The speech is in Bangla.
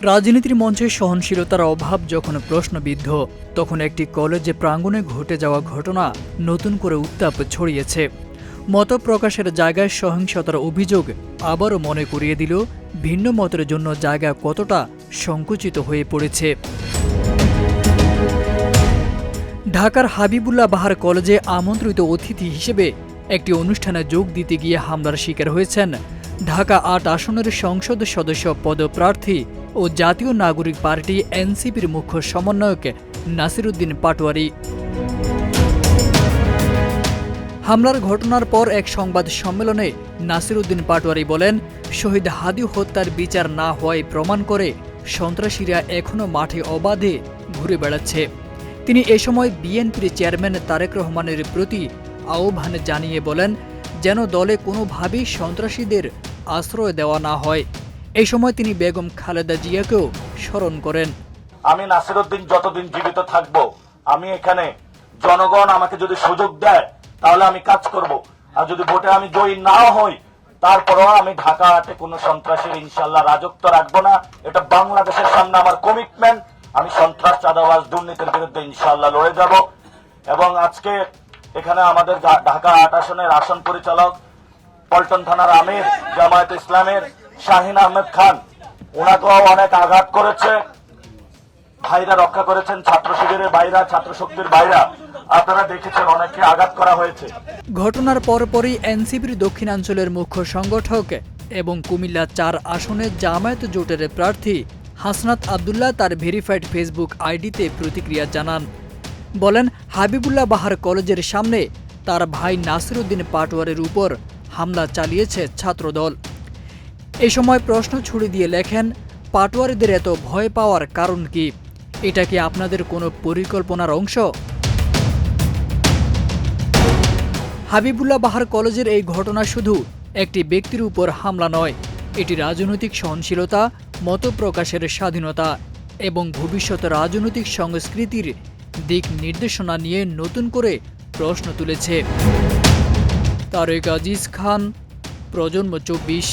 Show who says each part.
Speaker 1: রাজনীতির মঞ্চে সহনশীলতার অভাব যখন প্রশ্নবিদ্ধ, তখন একটি কলেজে প্রাঙ্গণে ঘটে যাওয়া ঘটনা নতুন করে উত্তাপ ছড়িয়েছে। মত প্রকাশের জায়গায় সহিংসতার অভিযোগ আবারও মনে করিয়ে দিল ভিন্ন মতের জন্য জায়গা কতটা সংকুচিত হয়ে পড়েছে। ঢাকার হাবিবুল্লাহ বাহার কলেজে আমন্ত্রিত অতিথি হিসেবে একটি অনুষ্ঠানে যোগ দিতে গিয়ে হামলার শিকার হয়েছেন ঢাকা ৮ আসনের সংসদ সদস্য পদপ্রার্থী ও জাতীয় নাগরিক পার্টি এনসিপির মুখ্য সমন্বয়ক নাসিরউদ্দিন পাটোয়ারি। হামলার ঘটনার পর এক সংবাদ সম্মেলনে নাসিরউদ্দিন পাটোয়ারি বলেন, শহীদ হাদি হত্যার বিচার না হওয়ায় প্রমাণ করে সন্ত্রাসীরা এখনও মাঠে অবাধে ঘুরে বেড়াচ্ছে। তিনি এ সময় বিএনপির চেয়ারম্যান তারেক রহমানের প্রতি আহ্বান জানিয়ে বলেন, যেন দলে কোনোভাবেই সন্ত্রাসীদের আশ্রয় দেওয়া না হয়। এই সময় তিনি বেগম খালেদা জিয়াকেও স্মরণ করেন।
Speaker 2: আমি নাসিরউদ্দিন যতদিন জীবিত থাকব, আমি এখানে জনগণ আমাকে যদি সুযোগ দেয় তাহলে আমি কাজ করব, আর যদি ভোটে আমি জয়ী নাও হই তারপরেও আমি ঢাকা ৮-এ কোনো সন্ত্রাসীর ইনশাল্লাহ রাজত্ব রাখবো না। এটা বাংলাদেশের সামনে আমার কমিটমেন্ট। আমি সন্ত্রাস, চাঁদাবাজ, দুর্নীতির বিরুদ্ধে ইনশাল্লাহ লড়ে যাব। এবং আজকে এখানে আমাদের ঢাকা ৮ আসনের আসন পরিচালক পল্টন থানার আমির জামায়াতে ইসলামের শাহিন আহমেদ খান, ওনাকেও অনেক আঘাত করেছে, ভাইরা রক্ষা করেছেন, ছাত্র শিবিরের ভাইরা, ছাত্র শক্তির ভাইরা, আপনারা দেখেছেন অনেককে আঘাত করা হয়েছে।
Speaker 1: ঘটনার পরপরই এনসিপির দক্ষিণাঞ্চলের মুখ্য সংগঠক এবং কুমিল্লা ৪ আসনে জামায়াত জোটের প্রার্থী হাসনাত আবদুল্লাহ তার ভেরিফাইড ফেসবুক আইডিতে প্রতিক্রিয়া জানান। বলেন, হাবিবুল্লাহ বাহার কলেজের সামনে তার ভাই নাসিরউদ্দিন পাটোয়ারির উপর হামলা চালিয়েছে ছাত্রদল। এই সময় প্রশ্ন ছুড়ে দিয়ে লেখেন, পাটোয়ারিদের এত ভয় পাওয়ার কারণ কি? এটা কি আপনাদের কোনো পরিকল্পনার অংশ? হাবিবুল্লাহ বাহার কলেজের এই ঘটনা শুধু একটি ব্যক্তির উপর হামলা নয়, এটি রাজনৈতিক সহনশীলতা, মত প্রকাশের স্বাধীনতা এবং ভবিষ্যৎ রাজনৈতিক সংস্কৃতির দিক নির্দেশনা নিয়ে নতুন করে প্রশ্ন তুলেছে। তারেক আজিজ খান, প্রজন্ম 24।